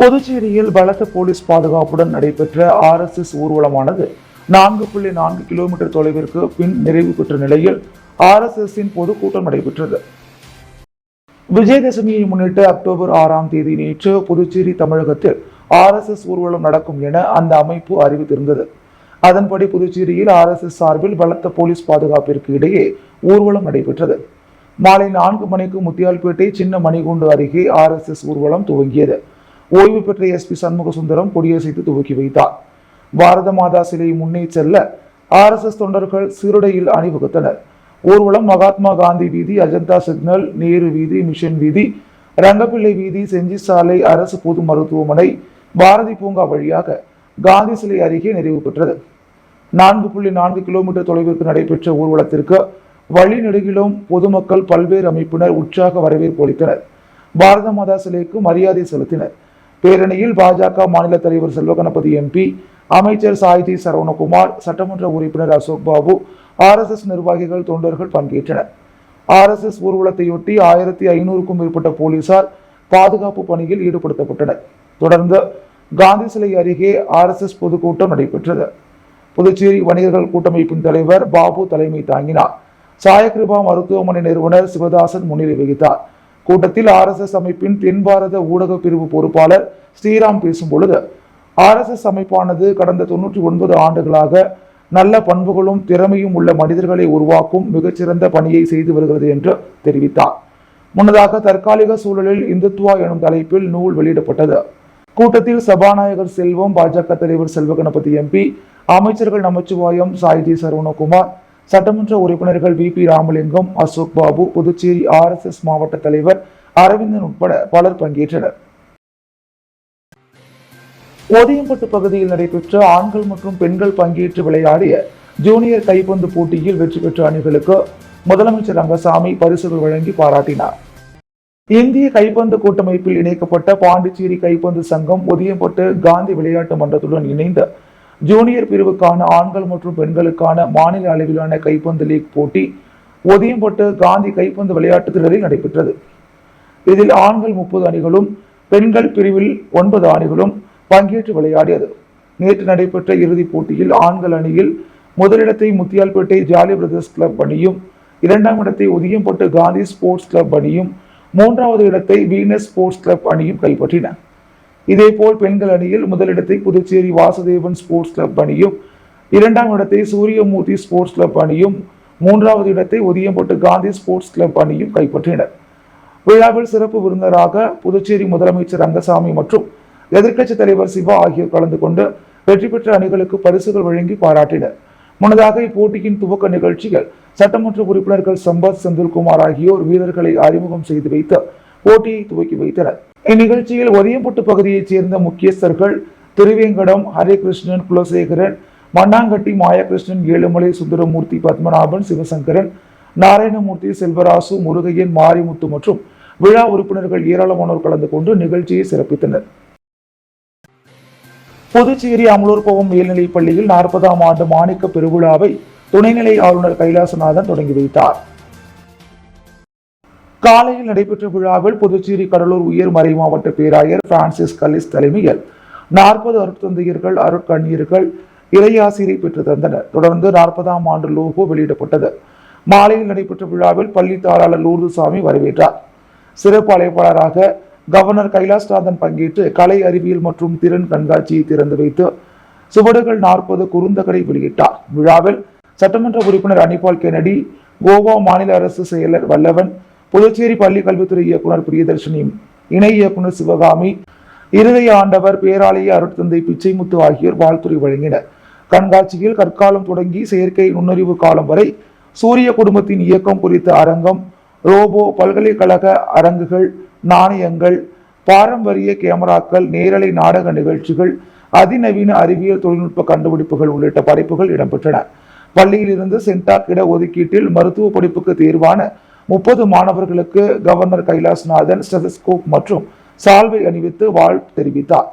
புதுச்சேரியில் பலத்த போலீஸ் பாதுகாப்புடன் நடைபெற்ற RSS ஊர்வலமானது 4.4 கிலோமீட்டர் தொலைவிற்கு பின் நிறைவு பெற்ற நிலையில் RSSின் பொதுக்கூட்டம் நடைபெற்றது. விஜயதசமியை முன்னிட்டு அக்டோபர் 6ஆம் தேதி நேற்று புதுச்சேரி தமிழகத்தில் RSS ஊர்வலம் நடக்கும் என அந்த அமைப்பு அறிவித்திருந்தது. அதன்படி புதுச்சேரியில் RSS சார்பில் பலத்த போலீஸ் பாதுகாப்பிற்கு இடையே ஊர்வலம் நடைபெற்றது. மாலை 4 மணிக்கு முத்தியால்பேட்டை சின்ன மணிகுண்டு அருகே RSS ஊர்வலம் துவங்கியது. ஓய்வு பெற்ற SP சண்முக சுந்தரம் கொடியசைத்து துவக்கி வைத்தார். பாரத மாதா சிலை முன்னே செல்ல RSS தொண்டர்கள் சீருடையில் அணிவகுத்தனர். ஊர்வலம் மகாத்மா காந்தி வீதி, அஜந்தா சிக்னல், நேரு வீதி, மிஷன் வீதி, ரங்கப்பிள்ளை வீதி, செஞ்சி சாலை, அரசு பொது மருத்துவமனை, பாரதி பூங்கா வழியாக காந்தி சிலை அருகே நிறைவு பெற்றது. 4.4 கிலோமீட்டர் தொலைவிற்கு நடைபெற்ற ஊர்வலத்திற்கு வழிநெடுகிலும் பொதுமக்கள் பல்வேறு அமைப்பினர் உற்சாக வரவேற்பு அளித்தனர். பாரத மாதா சிலைக்கு மரியாதை செலுத்தினர். பேரணியில் பாஜக மாநில தலைவர் செல்வகணபதி MP, அமைச்சர் சாய்ஜி சரவணகுமார், சட்டமன்ற உறுப்பினர் அசோக் பாபு, RSS நிர்வாகிகள், தொண்டர்கள் பங்கேற்றனர். RSS ஊர்வலத்தையொட்டி 1500க்கும் மேற்பட்ட போலீசார் பாதுகாப்பு பணியில் ஈடுபடுத்தப்பட்டனர். தொடர்ந்து காந்தி சிலை அருகே RSS பொதுக்கூட்டம் நடைபெற்றது. புதுச்சேரி வணிகர்கள் கூட்டமைப்பின் தலைவர் பாபு தலைமை தாங்கினார். சாயகிருபா மருத்துவமனை நிறுவனர் சிவதாசன் முன்னிலை வகித்தார். கூட்டத்தில் RSS அமைப்பின் தென் பாரத ஊடக பிரிவு பொறுப்பாளர் ஸ்ரீராம் பேசும் பொழுது, RSS அமைப்பானது கடந்த 99 ஆண்டுகளாக நல்ல பண்புகளும் திறமையும் உள்ள மனிதர்களை உருவாக்கும் மிகச்சிறந்த பணியை செய்து வருகிறது என்று தெரிவித்தார். முன்னதாக தற்காலிக சூழலில் இந்துத்துவா எனும் தலைப்பில் நூல் வெளியிடப்பட்டது. கூட்டத்தில் சபாநாயகர் செல்வம், பாஜக தலைவர் செல்வகணபதி MP, அமைச்சர்கள் நமச்சிவாயம், சாய்ஜி சரவணகுமார், சட்டமன்ற உறுப்பினர்கள் VP ராமலிங்கம், அசோக் பாபு, புதுச்சேரி RSS மாவட்ட தலைவர் அரவிந்தன் உட்பட பலர் பங்கேற்றனர். ஒதியம்பட்டு பகுதியில் நடைபெற்ற ஆண்கள் மற்றும் பெண்கள் பங்கேற்று விளையாடிய ஜூனியர் கைப்பந்து போட்டியில் வெற்றி பெற்ற அணிகளுக்கு முதலமைச்சர் ரங்கசாமி பரிசுகள் வழங்கி பாராட்டினார். இந்திய கைப்பந்து கூட்டமைப்பில் இணைக்கப்பட்ட பாண்டிச்சேரி கைப்பந்து சங்கம் ஒதியம்பட்டு காந்தி விளையாட்டு மன்றத்துடன் இணைந்து ஜூனியர் பிரிவுக்கான ஆண்கள் மற்றும் பெண்களுக்கான மாநில அளவிலான கைப்பந்து லீக் போட்டி ஒதியம்பட்டு காந்தி கைப்பந்து விளையாட்டு திடலில் நடைபெற்றது. இதில் ஆண்கள் 30 அணிகளும் பெண்கள் பிரிவில் 9 அணிகளும் பங்கேற்று விளையாடியது. நேற்று நடைபெற்ற இறுதிப் போட்டியில் ஆண்கள் அணியில் முதலிடத்தை முத்தியால்பேட்டை ஜாலி பிரதர்ஸ் கிளப் அணியும், 2ஆம் இடத்தை ஒதியம்பட்டு காந்தி ஸ்போர்ட்ஸ் கிளப் அணியும், 3வது இடத்தை வீனஸ் ஸ்போர்ட்ஸ் கிளப் அணியும் கைப்பற்றின. இதேபோல் பெண்கள் அணியில் முதலிடத்தை புதுச்சேரி வாசுதேவன் ஸ்போர்ட்ஸ் கிளப் அணியும், 2ஆம் இடத்தை சூரியமூர்த்தி ஸ்போர்ட்ஸ் கிளப் அணியும், 3வது இடத்தை ஒதியம்பட்டு காந்தி ஸ்போர்ட்ஸ் கிளப் அணியும் கைப்பற்றினர். விழாவில் சிறப்பு விருந்தினராக புதுச்சேரி முதலமைச்சர் ரங்கசாமி மற்றும் எதிர்க்கட்சி தலைவர் சிவா ஆகியோர் கலந்து கொண்டு வெற்றி பெற்ற அணிகளுக்கு பரிசுகள் வழங்கி பாராட்டினர். முன்னதாக இப்போட்டியின் துவக்க நிகழ்ச்சிகள் சட்டமன்ற உறுப்பினர்கள் சம்பத், செந்தில்குமார் ஆகியோர் வீரர்களை அறிமுகம் செய்து வைத்து போட்டியை துவக்கி வைத்தனர். இந்நிகழ்ச்சியில் ஒதியம்பட்டு பகுதியைச் சேர்ந்த முக்கியஸ்தர்கள் திருவேங்கடம், ஹரிகிருஷ்ணன், குலசேகரன், மண்ணாங்கட்டி, மாயகிருஷ்ணன், ஏழுமலை, சுந்தரமூர்த்தி, பத்மநாபன், சிவசங்கரன், நாராயணமூர்த்தி, செல்வராசு, முருகையன், மாரிமுத்து மற்றும் விழா உறுப்பினர்கள் ஏராளமானோர் கலந்து கொண்டு நிகழ்ச்சியை சிறப்பித்தனர். புதுச்சேரி அமலூர்பவம் மேல்நிலைப் பள்ளியில் 40ஆம் ஆண்டு மாணிக்க பெருவிழாவை துணைநிலை ஆளுநர் கைலாசநாதன் தொடங்கி வைத்தார். காலையில் நடைபெற்ற விழாவில் புதுச்சேரி கடலூர் உயர் மறை மாவட்ட பேராயர் பிரான்சிஸ் கலிஸ் தலைமையில் 40 அருட்தந்தையர்கள், அருட்கண்ணியர்கள் இறையாசிரை பெற்று தந்தனர். தொடர்ந்து 40ஆம் ஆண்டு லோகோ வெளியிடப்பட்டது. மாலையில் நடைபெற்ற விழாவில் பள்ளி தாளாளர் லூர்துசாமி வரவேற்றார். சிறப்பு அழைப்பாளராக கவர்னர் கைலாஷ்நாதன் பங்கேற்று கலை, அறிவியல் மற்றும் திறன் கண்காட்சியை திறந்து வைத்து சுவடுகள் 40 குறுந்தகடை வெளியிட்டார். விழாவில் சட்டமன்ற உறுப்பினர் அனிபால் கென்னடி, கோவா மாநில அரசு செயலர் வல்லவன், புதுச்சேரி பள்ளி கல்வித்துறை இயக்குனர் பிரியதர்ஷினி, இணை இயக்குனர் சிவகாமி, இருதய ஆண்டவர் பேராலய அருட்தந்தை பிச்சைமுத்து ஆகியோர் வாழ்த்துரை வழங்கினர். கண்காட்சியில் கற்காலம் தொடங்கி செயற்கை நுண்ணறிவு காலம் வரை சூரிய குடும்பத்தின் இயக்கம் குறித்த அரங்கம், ரோபோ, பல்கலைக்கழக அரங்குகள், நாணயங்கள், பாரம்பரிய கேமராக்கள், நேரலை நாடக நிகழ்ச்சிகள், அதிநவீன அறிவியல் தொழில்நுட்ப கண்டுபிடிப்புகள் உள்ளிட்ட படைப்புகள் இடம்பெற்றன. பள்ளியில் இருந்து சென்டாக் இட ஒதுக்கீட்டில் மருத்துவ படிப்புக்கு தேர்வான 30 மாணவர்களுக்கு கவர்னர் கைலாஷ்நாதன் ஸ்டெதஸ்கோப் மற்றும் சால்வை அணிவித்து வாழ்த்து தெரிவித்தார்.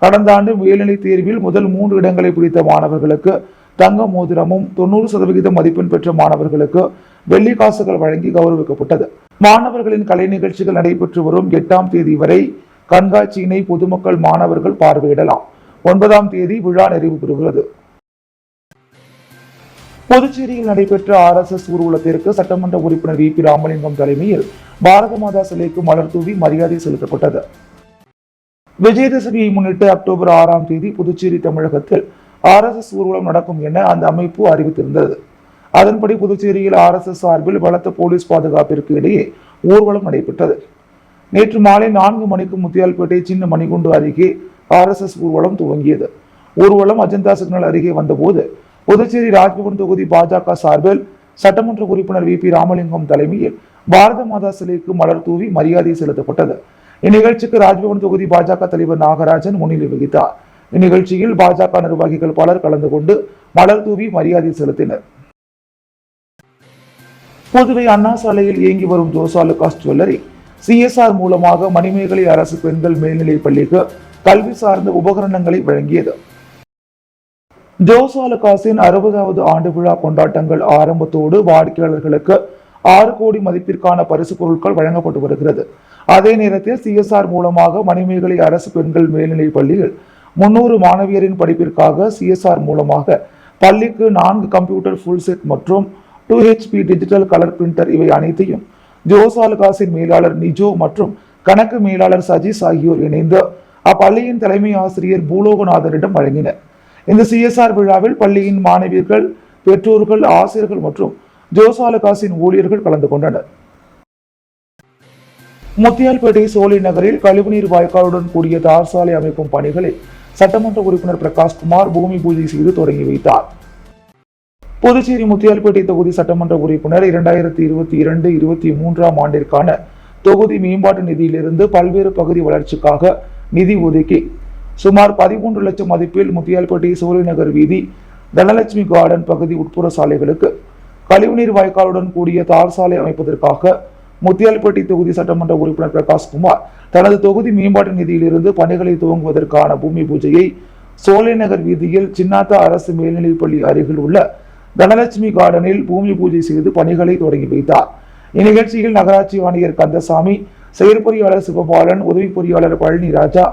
கடந்த ஆண்டு மேல்நிலை தேர்வில் முதல் 3 இடங்களை பிடித்த மாணவர்களுக்கு தங்க மோதிரமும், 90% மதிப்பெண் பெற்ற மாணவர்களுக்கு வெள்ளி காசுகள் வழங்கி கௌரவிக்கப்பட்டது. மாணவர்களின் கலை நிகழ்ச்சிகள் நடைபெற்று வரும் 8ஆம் தேதி வரை கண்காட்சியினை பொதுமக்கள் மாணவர்கள் பார்வையிடலாம். 9ஆம் தேதி விழா நிறைவு பெறுகிறது. புதுச்சேரியில் நடைபெற்ற RSS ஊர்வலத்திற்கு சட்டமன்ற உறுப்பினர் VP ராமலிங்கம் தலைமையில் பாரத மாதா சிலைக்கு மலர் தூவி மரியாதை செலுத்தப்பட்டது. விஜயதசமியை முன்னிட்டு அக்டோபர் 6ஆம் தேதி புதுச்சேரி தமிழகத்தில் RSS ஊர்வலம் நடக்கும் என அந்த அமைப்பு அறிவித்திருந்தது. அதன்படி புதுச்சேரியில் RSS சார்பில் பலத்த போலீஸ் பாதுகாப்பிற்கு இடையே ஊர்வலம் நடைபெற்றது. நேற்று மாலை 4 மணிக்கு முத்தியால்பேட்டை சின்ன மணிகுண்டு அருகே RSS ஊர்வலம் துவங்கியது. ஊர்வலம் அஜந்தா சிக்னல் அருகே வந்தபோது புதுச்சேரி ராஜ்பவன் தொகுதி பாஜக சார்பில் சட்டமன்ற உறுப்பினர் VP ராமலிங்கம் தலைமையில் பாரத மாதா சிலைக்கு மலர் தூவி மரியாதை செலுத்தப்பட்டது. இந்நிகழ்ச்சிக்கு ராஜ்பவன் தொகுதி பாஜக தலைவர் நாகராஜன் முன்னிலை வகித்தார். இந்நிகழ்ச்சியில் பாஜக நிர்வாகிகள் பலர் கலந்து கொண்டு மலர் தூவி மரியாதை செலுத்தினர். புதுவை அண்ணா சாலையில் இயங்கி வரும் ஜோசா லுகாஸ் ஜுவல்லரி CSR மூலமாக மணிமேகலை அரசு பெண்கள் மேல்நிலைப் பள்ளிக்கு கல்வி சார்ந்த உபகரணங்களை வழங்கியது. ஜோசா லுகாஸின் 60வது ஆண்டு விழா கொண்டாட்டங்கள் ஆரம்பத்தோடு வாடிக்கையாளர்களுக்கு 6 கோடி மதிப்பிற்கான பரிசு பொருட்கள் வழங்கப்பட்டு வருகிறது. அதே நேரத்தில் CSR மூலமாக மணிமேகலை அரசு பெண்கள் மேல்நிலைப் பள்ளியில் 300 மாணவியரின் படிப்பிற்காக CSR மூலமாக பள்ளிக்கு 4 கம்ப்யூட்டர் ஃபுல் செட் மற்றும் 2 HP டிஜிட்டல் கலர் பிரிண்டர் இவை அனைத்தையும் ஜோசா லுகாஸின் மேலாளர் நிஜோ மற்றும் கணக்கு மேலாளர் சஜீஸ் ஆகியோர் இணைந்து அப்பள்ளியின் தலைமை ஆசிரியர் பூலோகநாதரிடம் வழங்கினர். இந்த CSR விழாவில் பள்ளியின் மாணவியர்கள், பெற்றோர்கள், ஆசிரியர்கள் மற்றும் ஜோசா லுகாஸின் ஊழியர்கள் கலந்து கொண்டனர். முத்தியால்பேட்டை சோலை நகரில் கழிவுநீர் வாய்க்காலுடன் கூடிய தார் சாலை அமைக்கும் பணிகளை சட்டமன்ற உறுப்பினர் பிரகாஷ்குமார் பூமி பூஜை செய்து தொடங்கி வைத்தார். புதுச்சேரி முத்தியால்பேட்டை தொகுதி சட்டமன்ற உறுப்பினர் 2022-23ஆம் ஆண்டிற்கான தொகுதி மேம்பாட்டு நிதியிலிருந்து பல்வேறு பகுதி வளர்ச்சிக்காக நிதி ஒதுக்கி சுமார் 13 லட்சம் மதிப்பில் முத்தியால்பேட்டை சோலை நகர் வீதி, தனலட்சுமி கார்டன் பகுதி உட்புற சாலைகளுக்கு கழிவுநீர் வாய்க்காலுடன் கூடிய தார் சாலை அமைப்பதற்காக முத்தியால்பேட்டை தொகுதி சட்டமன்ற உறுப்பினர் பிரகாஷ்குமார் தனது தொகுதி மேம்பாட்டு நிதியிலிருந்து பணிகளை துவங்குவதற்கான பூமி பூஜையை சோலை நகர் வீதியில் சின்னாத்தா அரசு மேல்நிலைப்பள்ளி அருகில் உள்ள தனலட்சுமி கார்டனில் பூமி பூஜை செய்து பணிகளை தொடங்கி வைத்தார். இந்நிகழ்ச்சியில் நகராட்சி ஆணையர் கந்தசாமி, செயற்பொறியாளர் சிவபாலன், உதவி பொறியாளர் பழனி ராஜா,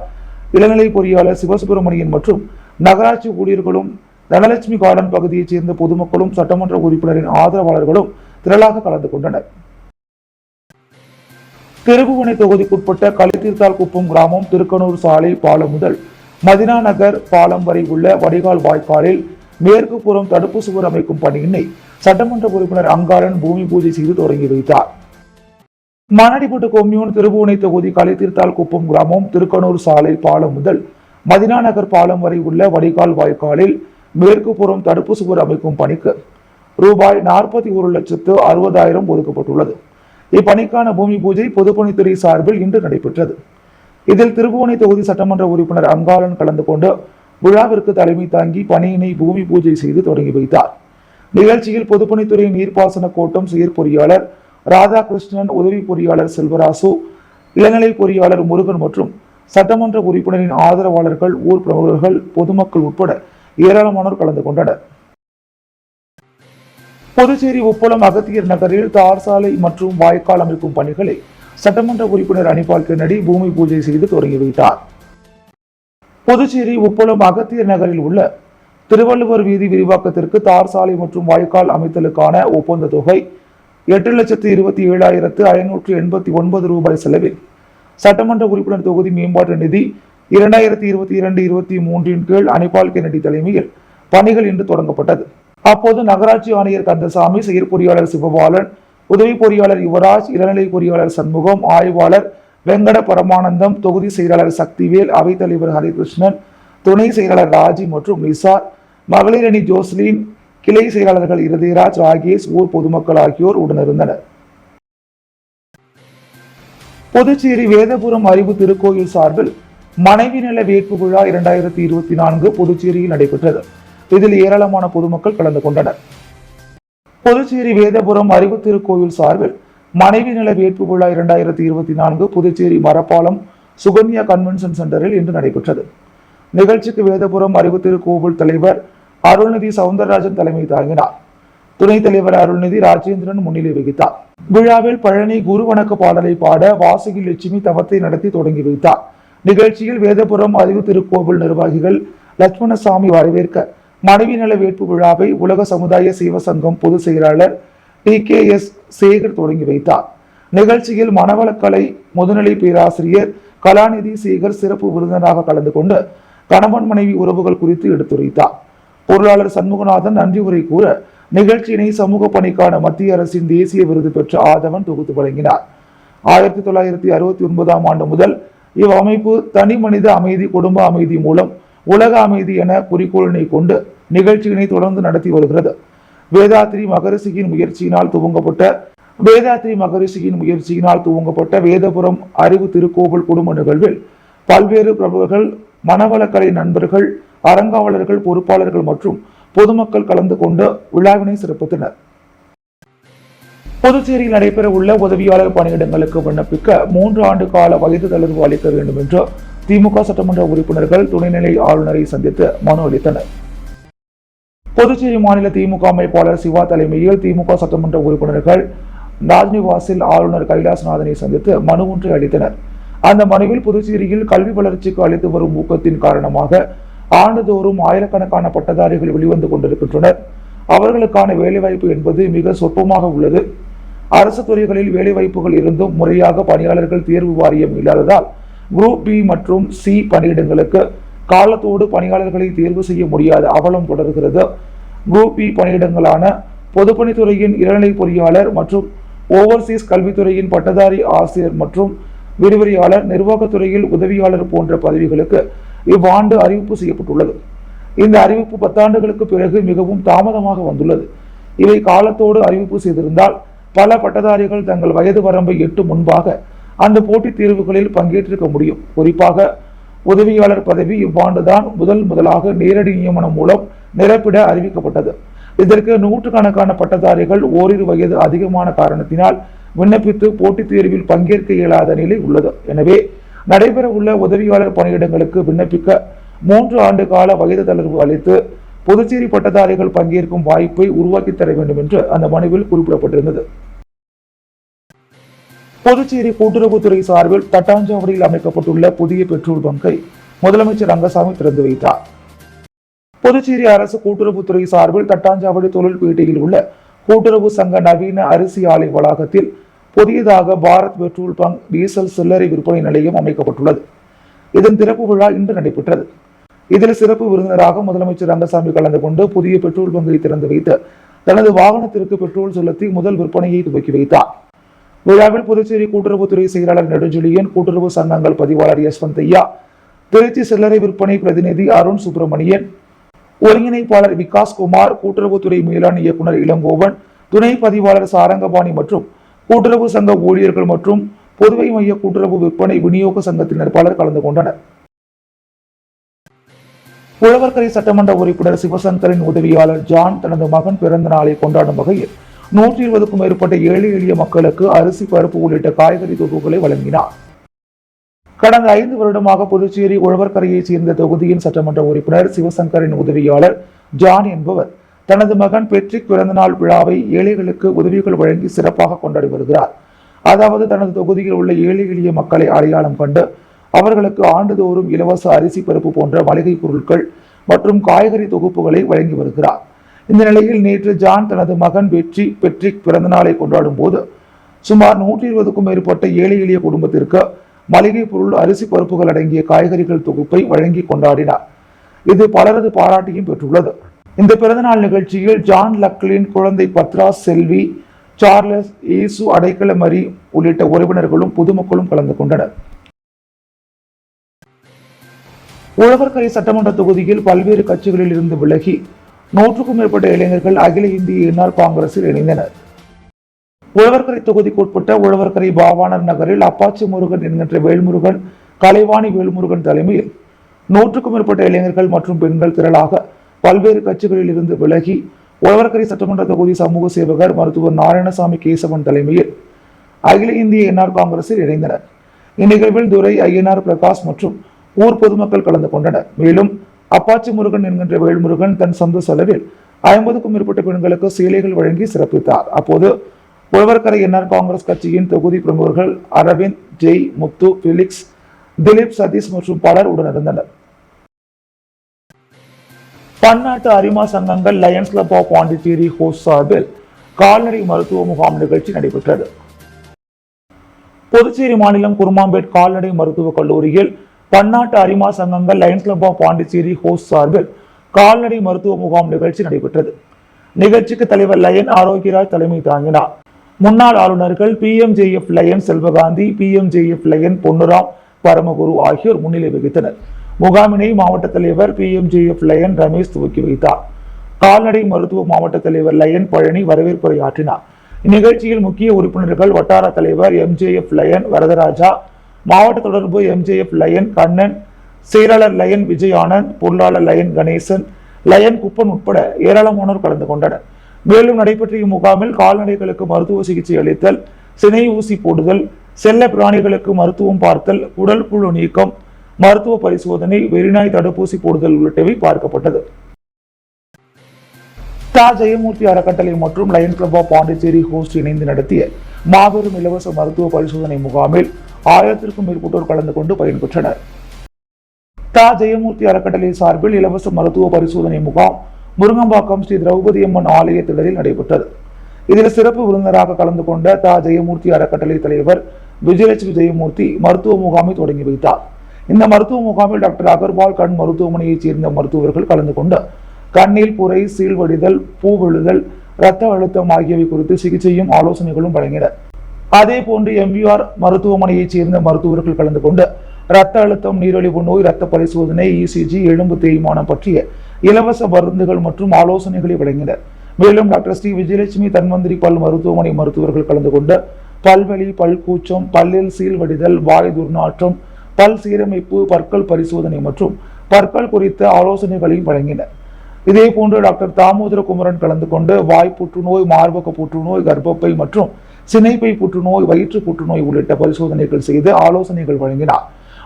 இளநிலை பொறியாளர் சிவசுப்பிரமணியன் மற்றும் நகராட்சி ஊழியர்களும் தனலட்சுமி கார்டன் பகுதியைச் சேர்ந்த பொதுமக்களும் சட்டமன்ற உறுப்பினரின் ஆதரவாளர்களும் திரளாக கலந்து கொண்டனர். திருபுவனை தொகுதிக்குட்பட்ட களித்தீர்த்தால் குப்பம் கிராமம் திருக்கனூர் சாலை பாலம் முதல் மதினா நகர் பாலம் வரை உள்ள வடிகால் வாய்க்காலில் மேற்கு புறம் தடுப்பு சுவர் அமைக்கும் பணியினை சட்டமன்ற உறுப்பினர் அங்காளன் பூமி பூஜை செய்து தொடங்கி வைத்தார். மணடிப்பட்டு கொம்யூன் திருபுவனை தொகுதி களித்தீர்த்தால் குப்பம் கிராமம் திருக்கனூர் சாலை பாலம் முதல் மதினா நகர் பாலம் வரை உள்ள வடிகால் வாய்க்காலில் மேற்கு புறம் தடுப்பு சுவர் அமைக்கும் பணிக்கு ரூபாய் 41,60,000 ஒதுக்கப்பட்டுள்ளது. இப்பணிக்கான பூமி பூஜை பொதுப்பணித்துறை சார்பில் இன்று நடைபெற்றது. இதில் திருபுவனை தொகுதி சட்டமன்ற உறுப்பினர் அங்காளன் கலந்து கொண்டு விழாவிற்கு தலைமை தாங்கி பணியினை பூமி பூஜை செய்து தொடங்கி வைத்தார். நிகழ்ச்சியில் பொதுப்பணித்துறை நீர்ப்பாசன கோட்டம் செயற்பொறியாளர் ராதாகிருஷ்ணன், உதவி பொறியாளர் செல்வராசு, இளநிலை பொறியாளர் முருகன் மற்றும் சட்டமன்ற உறுப்பினரின் ஆதரவாளர்கள், ஊர் பிரமுகர்கள், பொதுமக்கள் உட்பட ஏராளமானோர் கலந்து கொண்டனர். புதுச்சேரி உப்பளம் அகத்தியர் நகரில் தார் சாலை மற்றும் வாய்க்கால் அமைக்கும் பணிகளை சட்டமன்ற உறுப்பினர் அனிபால் கென்னடி பூமி பூஜை செய்து தொடங்கி வைத்தார். புதுச்சேரி உப்பளம் அகத்தியர் நகரில் உள்ள திருவள்ளுவர் வீதி விரிவாக்கத்திற்கு தார் சாலை மற்றும் வாய்க்கால் அமைத்தலுக்கான ஒப்பந்த தொகை 8,27,589 ரூபாய் செலவில் சட்டமன்ற உறுப்பினர் தொகுதி மேம்பாட்டு நிதி 2022-23 கீழ் அனிபால் கென்னடி தலைமையில் பணிகள் இன்று தொடங்கப்பட்டது. அப்போது நகராட்சி ஆணையர் கந்தசாமி, செயற்பொறியாளர் சிவபாலன், உதவி பொறியாளர் யுவராஜ், இளநிலை பொறியாளர் சண்முகம், ஆய்வாளர் வெங்கட பரமானந்தம், தொகுதி செயலாளர் சக்திவேல், அவைத்தலைவர் ஹரிகிருஷ்ணன், துணை செயலாளர் ராஜி மற்றும் நிசார், மகளிர் அணி ஜோஸ்லின், கிளை செயலாளர்கள் இருதயராஜ், ராகேஷ், ஊர் பொதுமக்கள் ஆகியோர் உடனிருந்தனர். புதுச்சேரி வேதபுரம் அறிவு திருக்கோயில் சார்பில் மனைவி நல வேட்பு விழா 2024 புதுச்சேரியில் நடைபெற்றது. இதில் ஏராளமான பொதுமக்கள் கலந்து கொண்டனர். புதுச்சேரி வேதபுரம் அறிவு திருக்கோயில் சார்பில் மனைவி நல வேட்பு விழா 2024 புதுச்சேரி மரப்பாலம் சுகன்யா கன்வென்ஷன் சென்டரில் இன்று நடைபெற்றது. நிகழ்ச்சிக்கு வேதபுரம் அறிவு திருக்கோவில் தலைவர் அருள்நிதி சவுந்தரராஜன் தலைமை தாங்கினார். துணைத் தலைவர் அருள்நிதி ராஜேந்திரன் முன்னிலை வகித்தார். விழாவில் பழனி குரு வணக்க பாடலை பாட வாசுகி லட்சுமி தவத்தை நடத்தி தொடங்கி வைத்தார். நிகழ்ச்சியில் வேதபுரம் அறிவு திருக்கோவில் நிர்வாகிகள் லட்சுமணசாமி வரவேற்க மனைவி நல வேட்பு விழாவை உலக சமுதாய சேவ சங்கம் பொதுச் செயலாளர் TKS சேகர் தொடங்கி வைத்தார். நிகழ்ச்சியில் மனவளக்கலை முதுநிலை பேராசிரியர் கலாநிதி சேகர் சிறப்பு விருந்தினராக கலந்து கொண்டு கணவன் மனைவி உறவுகள் குறித்து எடுத்துரைத்தார். பொருளாளர் சண்முகநாதன் நன்றி உரை கூற நிகழ்ச்சியினை சமூக பணிக்கான மத்திய அரசின் தேசிய விருது பெற்ற ஆதவன் தொகுத்து வழங்கினார். 1969ஆம் ஆண்டு முதல் இவ்வமைப்பு தனி மனித அமைதி, குடும்ப அமைதி மூலம் உலக அமைதி என குறிக்கோளினை கொண்டு நிகழ்ச்சியினை தொடர்ந்து நடத்தி வருகிறது. வேதாத்ரி மகரிஷியின் முயற்சியினால் துவங்கப்பட்ட வேதபுரம் அறிவு திருக்கோவில் குடும்ப நிகழ்வில் பல்வேறு பிரபுகள், மனவளக்கலை நண்பர்கள், அறங்காவலர்கள், பொறுப்பாளர்கள் மற்றும் பொதுமக்கள் கலந்து கொண்டு விழாவினை சிறப்பித்தனர். புதுச்சேரியில் நடைபெற உள்ள உதவியாளர் பணியிடங்களுக்கு விண்ணப்பிக்க 3 ஆண்டு கால வயது தளர்வு அளிக்க வேண்டும் என்று திமுக சட்டமன்ற உறுப்பினர்கள் துணைநிலை ஆளுநரை சந்தித்து மனு அளித்தனர். புதுச்சேரி மாநில திமுக அமைப்பாளர் சிவா தலைமையில் திமுக சட்டமன்ற உறுப்பினர்கள் ராஜ்நிவாசில் ஆளுநர் கைலாசநாதனை சந்தித்து மனு ஒன்றை அளித்தனர். அந்த மனுவில் புதுச்சேரியில் கல்வி வளர்ச்சிக்கு அளித்து வரும் ஊக்கத்தின் காரணமாக ஆண்டுதோறும் ஆயிரக்கணக்கான பட்டதாரிகள் வெளிவந்து கொண்டிருக்கின்றனர். அவர்களுக்கான வேலைவாய்ப்பு என்பது மிக சொற்பமாக உள்ளது. அரசு துறைகளில் வேலைவாய்ப்புகள் இருந்தும் முறையாக பணியாளர்கள் தேர்வு வாரியம் இல்லாததால் குரூப் பி மற்றும் சி பணியிடங்களுக்கு காலத்தோடு பணியாளர்களை தேர்வு செய்ய முடியாத அவலம் தொடர்கிறது. குரூப் பி பணியிடங்களான பொதுப்பணித்துறையின் இளநிலை பொறியாளர் மற்றும் ஓவர்சீஸ் கல்வித்துறையின் பட்டதாரி ஆசிரியர் மற்றும் விரிவுரையாளர், நிர்வாகத்துறையில் உதவியாளர் போன்ற பதவிகளுக்கு இவ்வாண்டு அறிவிப்பு செய்யப்பட்டுள்ளது. இந்த அறிவிப்பு 10 ஆண்டுகளுக்கு பிறகு மிகவும் தாமதமாக வந்துள்ளது. இவை காலத்தோடு அறிவிப்பு செய்திருந்தால் பல பட்டதாரிகள் தங்கள் வயது வரம்பை எட்டும் முன்பாக அந்த போட்டித் தேர்வுகளில் பங்கேற்றிருக்க முடியும். குறிப்பாக உதவியாளர் பதவி இவ்வாண்டுதான் முதலாக நேரடி நியமனம் மூலம் நிரப்பிட அறிவிக்கப்பட்டது. இதற்கு நூற்றுக்கணக்கான பட்டதாரிகள் ஓரிரு வயது அதிகமான காரணத்தினால் விண்ணப்பித்து போட்டித் தேர்வில் பங்கேற்க இயலாத நிலை உள்ளது. எனவே நடைபெற உள்ள உதவியாளர் பணியிடங்களுக்கு விண்ணப்பிக்க 3 ஆண்டு கால வயது தளர்வு அளித்து புதுச்சேரி பட்டதாரிகள் பங்கேற்கும் வாய்ப்பை உருவாக்கி தர வேண்டும் என்று அந்த மனுவில் குறிப்பிடப்பட்டிருந்தது. புதுச்சேரி கூட்டுறவுத்துறை சார்பில் தட்டாஞ்சாவடியில் அமைக்கப்பட்டுள்ள புதிய பெட்ரோல் பங்கை முதலமைச்சர் ரங்கசாமி திறந்து வைத்தார். புதுச்சேரி அரசு கூட்டுறவுத்துறை சார்பில் தட்டாஞ்சாவடி தொழில்பேட்டையில் உள்ள கூட்டுறவு சங்க நவீன அரிசி ஆலை வளாகத்தில் புதியதாக பாரத் பெட்ரோல் பங்க் டீசல் சில்லறை விற்பனை நிலையம் அமைக்கப்பட்டுள்ளது. இதன் திறப்பு விழா இன்று நடைபெற்றது. இதில் சிறப்பு விருந்தினராக முதலமைச்சர் ரங்கசாமி கலந்து கொண்டு புதிய பெட்ரோல் பங்கை திறந்து வைத்து தனது வாகனத்திற்கு பெட்ரோல் செலுத்தி முதல் விற்பனையை துவக்கி வைத்தார். விழாவில் புதுச்சேரி கூட்டுறவுத்துறை செயலாளர் நெடுஞ்செழியன், கூட்டுறவு சங்கங்கள் பதிவாளர் யஸ்வந்தையா, திருச்சி சில்லறை விற்பனை பிரதிநிதி அருண் சுப்பிரமணியன், ஒருங்கிணைப்பாளர் விகாஸ் குமார், கூட்டுறவுத்துறை மேலாண் இயக்குநர் இளங்கோவன், துணை பதிவாளர் சாரங்கபாணி மற்றும் கூட்டுறவு சங்க ஊழியர்கள் மற்றும் புதுவை மைய கூட்டுறவு விற்பனை விநியோக சங்கத்தினர் பலர் கலந்து கொண்டனர். உழவர்கரை சட்டமன்ற உறுப்பினர் சிவசங்கரின் உதவியாளர் ஜான் தனது மகன் பிறந்த நாளை கொண்டாடும் வகையில் 120க்கும் மேற்பட்ட ஏழை எளிய மக்களுக்கு அரிசி, பருப்பு உள்ளிட்ட காய்கறி தொகுப்புகளை வழங்கினார். கடந்த 5 வருடமாக புதுச்சேரி உழவர்கரையைச் சேர்ந்த தொகுதியின் சட்டமன்ற உறுப்பினர் சிவசங்கரின் உதவியாளர் ஜான் என்பவர் தனது மகன் பெட்ரிக் பிறந்தநாள் விழாவை ஏழைகளுக்கு உதவிகள் வழங்கி சிறப்பாக கொண்டாடி வருகிறார். அதாவது தனது தொகுதியில் உள்ள ஏழை எளிய மக்களை அடையாளம் கண்டு அவர்களுக்கு ஆண்டுதோறும் இலவச அரிசி, பருப்பு போன்ற மளிகை பொருட்கள் மற்றும் காய்கறி தொகுப்புகளை வழங்கி வருகிறார். இந்த நிலையில் நேற்று ஜான் தனது மகன் பெட்ரிக் பிறந்தநாளை கொண்டாடும் போது சுமார் 120க்கும் மேற்பட்ட ஏழை எளிய குடும்பத்திற்கு மளிகை பொருள், அரிசி, பருப்புகள் அடங்கிய காய்கறிகள் தொகுப்பை வழங்கி கொண்டாடினார். இது பலரது பாராட்டியும் பெற்றுள்ளது. இந்த பிறந்தநாள் நிகழ்ச்சியில் ஜான் லக்லின் குழந்தை பத்ரா, செல்வி, சார்லஸ், இயேசு, அடைக்கல மரி உள்ளிட்ட உறவினர்களும் பொதுமக்களும் கலந்து கொண்டனர். உழவர்கரை சட்டமன்ற தொகுதியில் பல்வேறு கட்சிகளில் இருந்து விலகி 100க்கும் மேற்பட்ட இளைஞர்கள் அகில இந்திய என்ஆர் காங்கிரஸில் இணைந்தனர். உழவர்கரை தொகுதிக்கு உட்பட்ட உழவர்கரை பாவாணர் நகரில் அப்பாச்சி முருகன் என்கின்ற வேல்முருகன், கலைவாணி வேல்முருகன் தலைமையில் 100க்கும் மேற்பட்ட இளைஞர்கள் மற்றும் பெண்கள் திரளாக பல்வேறு கட்சிகளில் இருந்து விலகி உழவர்கரை சட்டமன்ற தொகுதி சமூக சேவகர் மருத்துவர் நாராயணசாமி கேசவன் தலைமையில் அகில இந்திய என்ஆர் காங்கிரஸில் இணைந்தனர். இந்நிகழ்வில் துரை, ஐயனார், பிரகாஷ் மற்றும் ஊர் பொதுமக்கள் கலந்து கொண்டனர். மேலும் அப்பாச்சி முருகன் என்கின்ற வேல்முருகன் தன் சொந்த செலவில் 50க்கும் மேற்பட்ட பெண்களுக்கு சேலைகள் வழங்கி சிறப்பித்தார். அப்போது உழவர்கரை என்ஆர் காங்கிரஸ் கட்சியின் தொகுதி பிரமுகர்கள் அரவிந்த், ஜெய், முத்து, பெலிக்ஸ், திலீப், சதீஷ் மற்றும் பலர் உடனிருந்தனர். பன்னாட்டு அரிமா சங்கங்கள் Lions Club of Pondicherry host சார்பில் கால்நடை மருத்துவ முகாம் நிகழ்ச்சி நடைபெற்றது. புதுச்சேரி மாநிலம் குருமாம்பேட் கால்நடை மருத்துவக் கல்லூரியில் பன்னாட்டு அரிமா சங்கங்கள் Lions Club of Pondicherry host சார்பில் கால்நடை மருத்துவ முகாம் நிகழ்ச்சி நடைபெற்றது. நிகழ்ச்சிக்கு தலைவர் லயன் ஆரோக்கியராஜ் தலைமை தாங்கினார். முன்னாள் ஆளுநர்கள் PMJF lion Selvakanthi, PMJF lion Ponnuram Paramaguru ஆகியோர் முன்னிலை வகித்தனர். முகாமினை மாவட்ட தலைவர் PMJF லயன் ரமேஷ் துவக்கி வைத்தார். கால்நடை மருத்துவ மாவட்ட தலைவர் லயன் பழனி வரவேற்புரை ஆற்றினார். இந்நிகழ்ச்சியில் முக்கிய உறுப்பினர்கள் வட்டார தலைவர் MJF லயன் வரதராஜா, மாவட்ட தொடர்பு MJF லயன் கண்ணன், செயலாளர் லயன் விஜய் ஆனந்த், பொருளாளர் லயன் கணேசன், லயன் குப்பன் உட்பட ஏராளமானோர் கலந்து கொண்டனர். மேலும் நடைபெற்ற இம்முகாமில் கால்நடைகளுக்கு மருத்துவ சிகிச்சை அளித்தல், சினை ஊசி போடுதல், செல்ல பிராணிகளுக்கு மருத்துவம் பார்த்தல், உடல் புழு நீக்கம், மருத்துவ பரிசோதனை, வெறிநாய் தடுப்பூசி போடுதல் உள்ளிட்டவை பார்க்கப்பட்டது. தா ஜெயமூர்த்தி அறக்கட்டளை மற்றும் Lions Club of Pondicherry host இணைந்து நடத்திய மாபெரும் இலவச மருத்துவ பரிசோதனை முகாமில் 1000க்கும் மேற்பட்டோர் கலந்து கொண்டு பயன்பெற்றனர். தா ஜெயமூர்த்தி அறக்கட்டளை சார்பில் இலவச மருத்துவ பரிசோதனை முகாம் முருங்கம்பாக்கம் ஸ்ரீ திரௌபதி அம்மன் ஆலய திடலில் நடைபெற்றது. இதில் சிறப்பு விருந்தினராக கலந்து கொண்ட தா ஜெயமூர்த்தி அறக்கட்டளை தலைவர் விஜயலட்சுமி ஜெயமூர்த்தி மருத்துவ முகாமை தொடங்கி வைத்தார். இந்த மருத்துவ முகாமில் டாக்டர் அகர்வால் கண் மருத்துவமனையைச் சேர்ந்த மருத்துவர்கள் கலந்து கொண்டு கண்ணில் புரை, சீழ்வடிதல், பூவெழுதல், இரத்த அழுத்தம் ஆகியவை குறித்து சிகிச்சையும் ஆலோசனைகளும் வழங்கினர். அதே போன்று MVR மருத்துவமனையைச் சேர்ந்த மருத்துவர்கள் கலந்து கொண்டு இரத்த அழுத்தம், நீரிழிவு நோய், இரத்த பரிசோதனை, ECG, எலும்பு தேய்மானம் பற்றிய இலவச மருந்துகள் மற்றும் ஆலோசனைகளை வழங்கினர். மேலும் டாக்டர் ஸ்ரீ விஜயலட்சுமி தன்வந்திரி பல் மருத்துவமனை மருத்துவர்கள் கலந்து கொண்டு பல்வலி, பல் கூச்சம், பல்லில் சீழ்வடிதல், வாய் துர்நாற்றம், பல் சீரமைப்பு, பற்கள் பரிசோதனை மற்றும் பற்கள் குறித்த ஆலோசனைகளையும் வழங்கினர். இதே போன்று டாக்டர் தாமோதர குமரன் கலந்து கொண்டு வாய் புற்றுநோய், மார்பக புற்றுநோய், கர்ப்பப்பை மற்றும் சினைப்பை புற்றுநோய், வயிற்று புற்றுநோய் உள்ளிட்ட பரிசோதனைகள் செய்து ஆலோசனைகள் வழங்கினார்.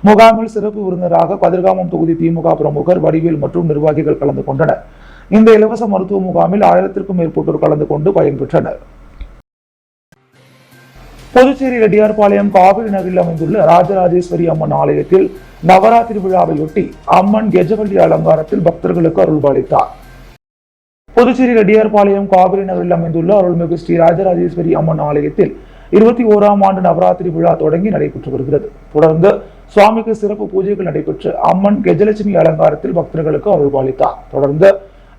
முகாமில் சிறப்பு விருந்தினராக கதிர்காமம் தொகுதி திமுக பிரமுகர் வடிவேல் மற்றும் நிர்வாகிகள் கலந்து கொண்டனர். இந்த இலவச மருத்துவ முகாமில் 1000க்கும் மேற்பட்டோர் கலந்து கொண்டு பயன்பெற்றனர். புதுச்சேரி ரெட்டியார்பாளையம் காவிரி நகரில் அமைந்துள்ள ராஜராஜேஸ்வரி அம்மன் ஆலயத்தில் நவராத்திரி விழாவையொட்டி அம்மன் கெஜவல்லி அலங்காரத்தில் பக்தர்களுக்கு அருள்பாலித்தார். புதுச்சேரி ரெட்டியார்பாளையம் காவிரி நகரில் அமைந்துள்ள அருள்மிகு ஸ்ரீ ராஜராஜேஸ்வரி அம்மன் ஆலயத்தில் 21ஆம் ஆண்டு நவராத்திரி விழா தொடங்கி நடைபெற்று வருகிறது. தொடர்ந்து சுவாமிக்கு சிறப்பு பூஜைகள் நடைபெற்று அம்மன் கெஜலட்சுமி அலங்காரத்தில் பக்தர்களுக்கு அருள்பாலித்தார். தொடர்ந்து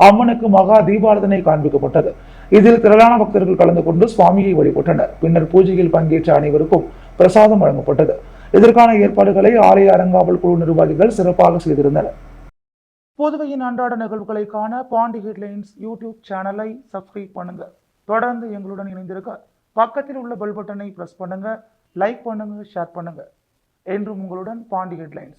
அம்மனுக்கு மகா தீபாராதனை காண்பிக்கப்பட்டது. இதில் திரளான பக்தர்கள் கலந்து கொண்டு சுவாமியை வழிபட்டனர். பின்னர் பூஜையில் பங்கேற்ற அனைவருக்கும் பிரசாதம் வழங்கப்பட்டது. இதற்கான ஏற்பாடுகளை ஆலய அறங்காவல் குழு நிர்வாகிகள் சிறப்பாக செய்திருந்தனர். புதுவையின் அன்றாட நிகழ்வுகளை காண பாண்டி ஹெட்லைன்ஸ் யூடியூப் சேனலை சப்ஸ்கிரைப் பண்ணுங்க. தொடர்ந்து எங்களுடன் இணைந்திருக்க பக்கத்தில் உள்ள பெல் பட்டனை பிரஸ் பண்ணுங்க, லைக் பண்ணுங்க, ஷேர் பண்ணுங்க. என்றும் உங்களுடன் பாண்டி ஹெட்லைன்ஸ்.